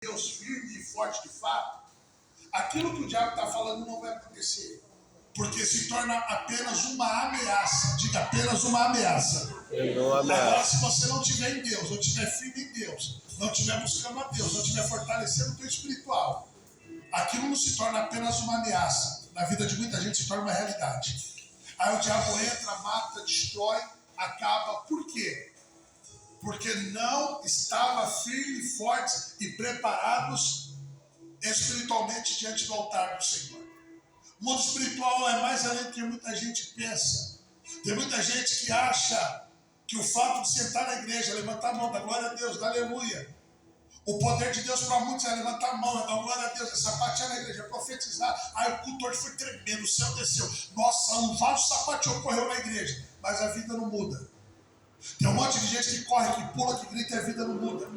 Deus firme e forte de fato, aquilo que o diabo está falando não vai acontecer. Porque se torna apenas uma ameaça. Diga, apenas uma ameaça. Agora, se você não estiver em Deus, não estiver firme em Deus, não estiver buscando a Deus, não estiver fortalecendo o teu espiritual, aquilo não se torna apenas uma ameaça. Na vida de muita gente se torna uma realidade. Aí o diabo entra, mata, destrói, acaba. Por quê? Porque não estava firme, fortes e preparados espiritualmente diante do altar do Senhor. O mundo espiritual é mais além do que muita gente pensa. Tem muita gente que acha que o fato de sentar na igreja, levantar a mão, dar glória a Deus, dar aleluia. O poder de Deus para muitos é levantar a mão, é dar glória a Deus, é sapatear na igreja, é profetizar. Aí o culto hoje foi tremendo, o céu desceu. Nossa, um vaso sapateou, correu na igreja. Mas a vida não muda. Tem um monte de gente que corre, que pula, que grita e a vida não muda.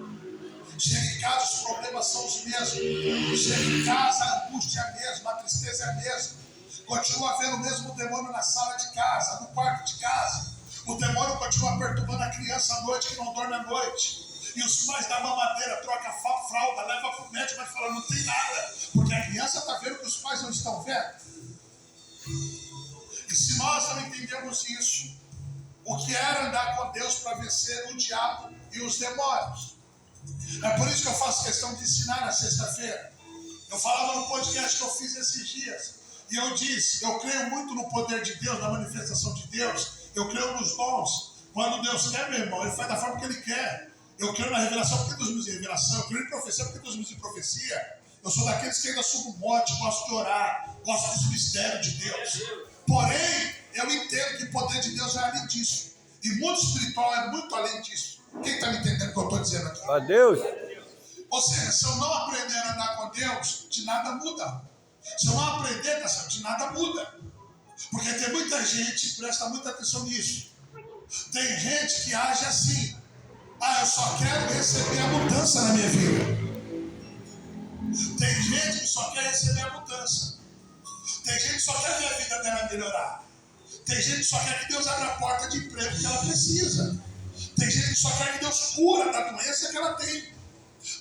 Chega em casa, os problemas são os mesmos. Chega em casa, a angústia é a mesma, a tristeza é a mesma. Continua havendo o mesmo demônio na sala de casa, no quarto de casa. O demônio continua perturbando a criança à noite, que não dorme à noite. E os pais dão mamadeira, troca a fralda, leva para o médico, mas fala, não tem nada. Porque a criança está vendo que os pais não estão vendo. E se nós não entendemos isso, o que era andar com Deus para vencer o diabo e os demônios? É por isso que eu faço questão de ensinar na sexta-feira. Eu falava no podcast que eu fiz esses dias. E eu disse, eu creio muito no poder de Deus, na manifestação de Deus. Eu creio nos dons. Quando Deus quer, meu irmão, Ele faz da forma que Ele quer. Eu creio na revelação porque Deus me usa em revelação. Eu creio em profecia porque Deus me usa em profecia. Eu sou daqueles que ainda subo um monte, gosto de orar, gosto dos mistérios de Deus. Porém, eu entendo que o poder de Deus é além disso. E o mundo espiritual é muito além disso. Quem está me entendendo o que eu estou dizendo aqui? A Deus. Ou seja, se eu não aprender a andar com Deus, de nada muda. Se eu não aprender, de nada muda. Porque tem muita gente, presta muita atenção nisso. Tem gente que age assim. Eu só quero receber a mudança na minha vida. Tem gente que só quer receber a mudança. Tem gente que só quer ver a vida dela melhorar. Tem gente que só quer que Deus abra a porta de emprego que ela precisa. Tem gente que só quer que Deus cura da doença que ela tem.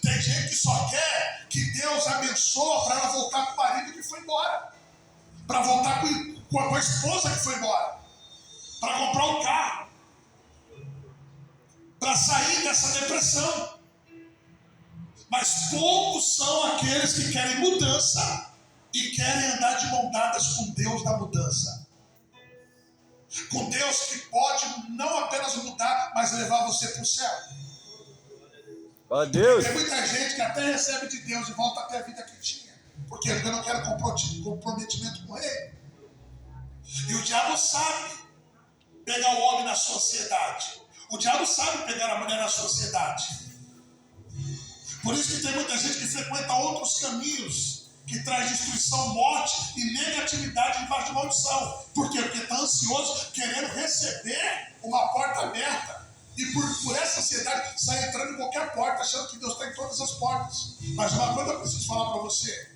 Tem gente que só quer que Deus abençoe para ela voltar com o marido que foi embora. Para voltar com a esposa que foi embora. Para comprar um carro. Para sair dessa depressão. Mas poucos são aqueles que querem mudança e querem andar de mão dadas com Deus da mudança. Com Deus que pode não apenas mudar, mas levar você para o céu. A Deus. Tem muita gente que até recebe de Deus e volta até a vida que tinha. Porque eu não quero comprometimento com Ele. E o diabo sabe pegar o homem na sociedade. O diabo sabe pegar a mulher na sociedade. Por isso que tem muita gente que frequenta outros caminhos, que traz destruição, morte e negatividade embaixo de maldição. Por quê? Porque está ansioso, querendo receber uma porta aberta. E por essa ansiedade sai entrando em qualquer porta, achando que Deus está em todas as portas. Mas uma coisa eu preciso falar para você.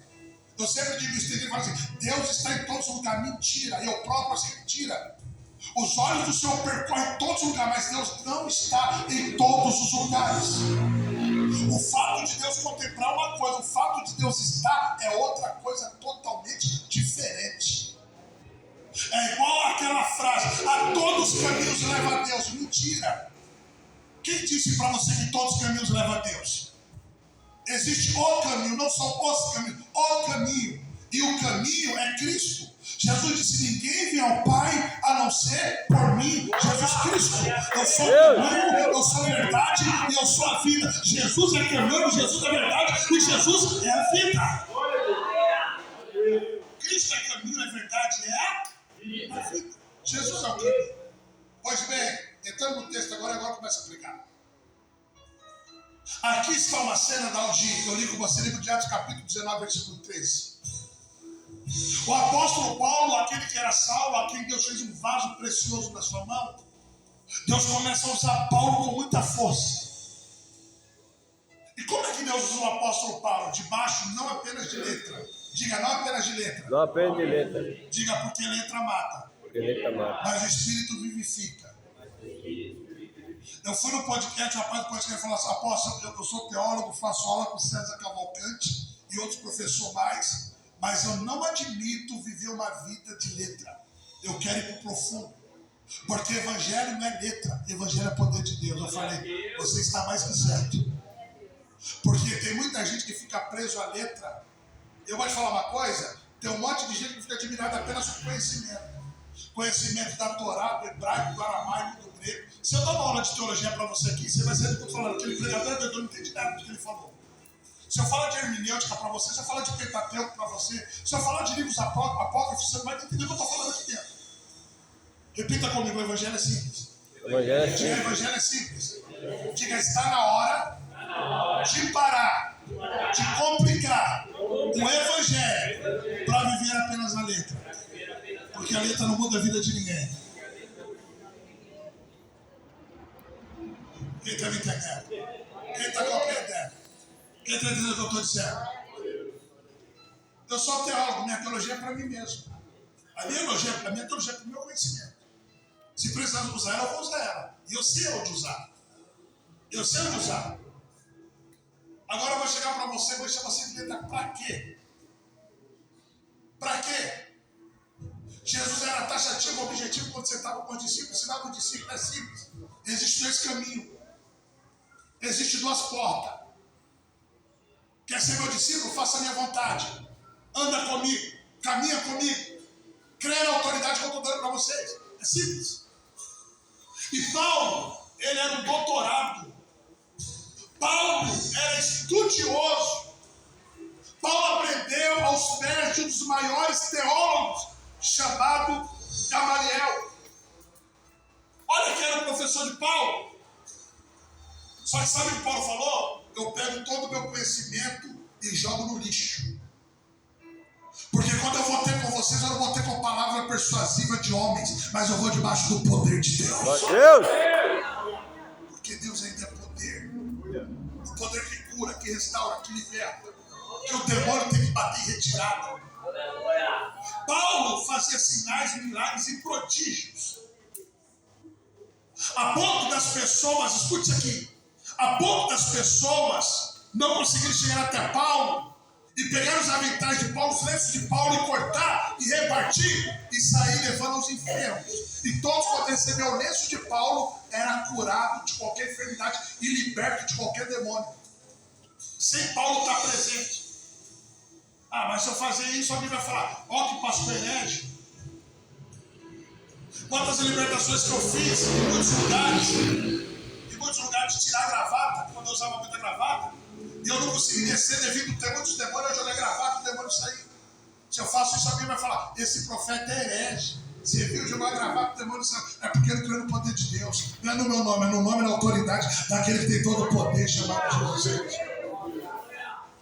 Eu sempre digo isso, ele fala assim, Deus está em todos os lugares. Mentira, eu próprio assim, mentira. Os olhos do Senhor percorrem todos os lugares, mas Deus não está em todos os lugares. O fato de Deus contemplar uma coisa, o fato de Deus estar é outra coisa totalmente diferente. É igual aquela frase, a todos os caminhos leva a Deus. Mentira. Quem disse para você que todos os caminhos levam a Deus? Existe o caminho, não são os caminhos, o caminho. E o caminho é Cristo. Jesus disse, ninguém vem ao Pai a não ser por mim, Jesus Cristo. Eu sou o caminho, eu sou a verdade e eu sou a vida. Jesus é caminho, Jesus é verdade e Jesus é a vida. Cristo é caminho, é verdade e é a vida. Jesus é o caminho. Pois bem, entrando no texto agora começa a explicar. Aqui está uma cena da onde eu li com você, livro de Atos, capítulo 19, versículo 13. O apóstolo Paulo, aquele que era Saulo, a quem Deus fez um vaso precioso na sua mão, Deus começa a usar Paulo com muita força. E como é que Deus usa o apóstolo Paulo? Debaixo não apenas de letra. Diga, não apenas de letra. Não apenas de letra. Diga, porque letra mata. Porque letra mata. Mas o Espírito vivifica. Eu fui no podcast, o rapaz do podcast falou assim: apóstolo, eu sou teólogo, faço aula com César Cavalcante e outros professores mais, mas eu não admito viver uma vida de letra. Eu quero ir para o profundo. Porque evangelho não é letra, evangelho é poder de Deus. Eu falei, você está mais que certo. Porque tem muita gente que fica preso à letra. Eu vou te falar uma coisa, tem um monte de gente que fica admirada apenas com conhecimento. Conhecimento da Torá, do hebraico, do aramaico, do grego. Se eu dar uma aula de teologia para você aqui, você vai saber do que eu estou falando. Aquele pregador é doido, eu não entendi nada do que ele falou. Se eu falar de hermenêutica para você, se eu falar de Pentateuco para você, se eu falar de livros apócrifos, você não vai entender o que eu estou falando aqui dentro. Repita comigo, o evangelho é simples. Diga, o evangelho é simples. Diga, está na hora de parar, de complicar o evangelho para viver apenas a letra. Porque a letra não muda a vida de ninguém. Quem está me entendendo? Quem está compreendendo? Quem está entendendo o que eu estou dizendo? Eu sou teólogo, minha teologia é para mim mesmo. A minha teologia é para o meu conhecimento. Se precisar usar ela, eu vou usar ela. E eu sei onde usar. Eu sei onde usar. Agora eu vou chegar para você e vou chamar você de letra para quê? Para quê? Jesus era taxativo, objetivo quando você estava com os discípulos. Ensinar os discípulos é simples. Existem dois caminhos. Existem duas portas. Quer ser meu discípulo? Faça a minha vontade. Anda comigo. Caminha comigo. Creia na autoridade que eu estou dando para vocês. É simples. E Paulo, ele era um doutorado. Paulo era estudioso. Paulo aprendeu aos pés de um dos maiores teólogos, chamado Gamaliel. Olha quem era o professor de Paulo. Só que sabe o que Paulo falou? Eu pego todo o meu conhecimento e jogo no lixo. Porque quando eu vou ter com vocês, eu não vou ter com palavra persuasiva de homens, mas eu vou debaixo do poder de Deus. Porque Deus ainda é poder. O poder que cura, que restaura, que liberta. Que o demônio tem que bater em retirada. Paulo fazia sinais, milagres e prodígios. A ponto das pessoas, escute aqui, a ponto das pessoas não conseguirem chegar até Paulo e pegar os aventais de Paulo, os lenços de Paulo e cortar e repartir e sair levando aos enfermos. E todos, quando receber o lenço de Paulo, era curado de qualquer enfermidade e liberto de qualquer demônio. Sem Paulo estar presente. Ah, mas se eu fazer isso, alguém vai falar, ó que pastor herege. Quantas libertações que eu fiz em muitos lugares, tirar a gravata, quando eu usava muita gravata, e eu não consegui descer devido ao temor dos demônios, eu joguei a gravata e o demônio saiu. Se eu faço isso, alguém vai falar, esse profeta é herege. Você viu jogar a gravata, o demônio saiu. É porque ele crê no poder de Deus. Não é no meu nome, é no nome e na autoridade daquele que tem todo o poder, chamado Jesus.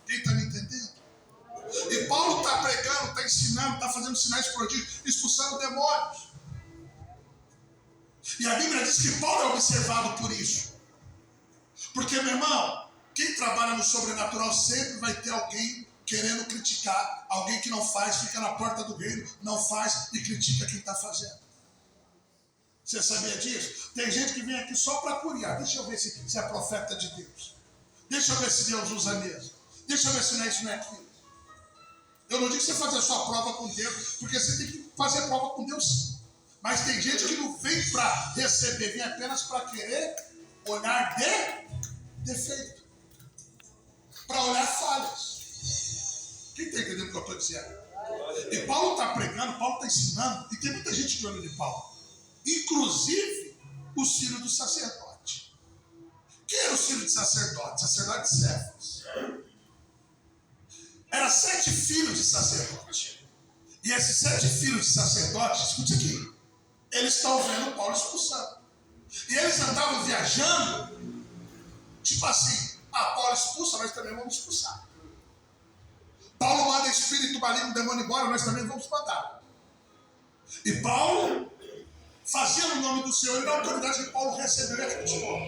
Quem está me entendendo? E Paulo está pregando, está ensinando, está fazendo sinais prodígios, expulsando demônios. E a Bíblia diz que Paulo é observado por isso. Porque, meu irmão, quem trabalha no sobrenatural sempre vai ter alguém querendo criticar. Alguém que não faz, fica na porta do reino, não faz e critica quem está fazendo. Você sabia disso? Tem gente que vem aqui só para curiar. Deixa eu ver se é profeta de Deus. Deixa eu ver se Deus usa mesmo. Deixa eu ver se não é isso, não é aquilo. Eu não digo que você fazer a sua prova com Deus, porque você tem que fazer a prova com Deus sim. Mas tem gente que não vem para receber, vem apenas para querer olhar defeito. Para olhar falhas. Quem está entendendo o que eu estou dizendo? E Paulo está pregando, Paulo está ensinando, e tem muita gente que olha de Paulo. Inclusive, os filhos do sacerdote. Quem era o filho de sacerdote? Sacerdote de Cefas. Eram 7 filhos de sacerdote. E esses 7 filhos de sacerdote, escute aqui, eles estão vendo Paulo expulsando. E eles andavam viajando, tipo assim, Paulo expulsa, nós também vamos expulsar. Paulo manda espírito maligno, demônio embora, nós também vamos mandar. E Paulo fazia no nome do Senhor e na autoridade que Paulo recebeu e acreditou.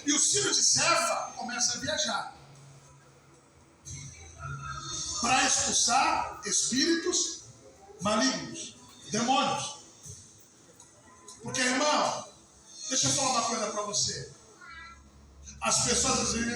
E os filhos de Cefa começam a viajar para expulsar espíritos malignos, demônios. Porque, irmão, Deixa eu falar uma coisa para você. As pessoas às vezes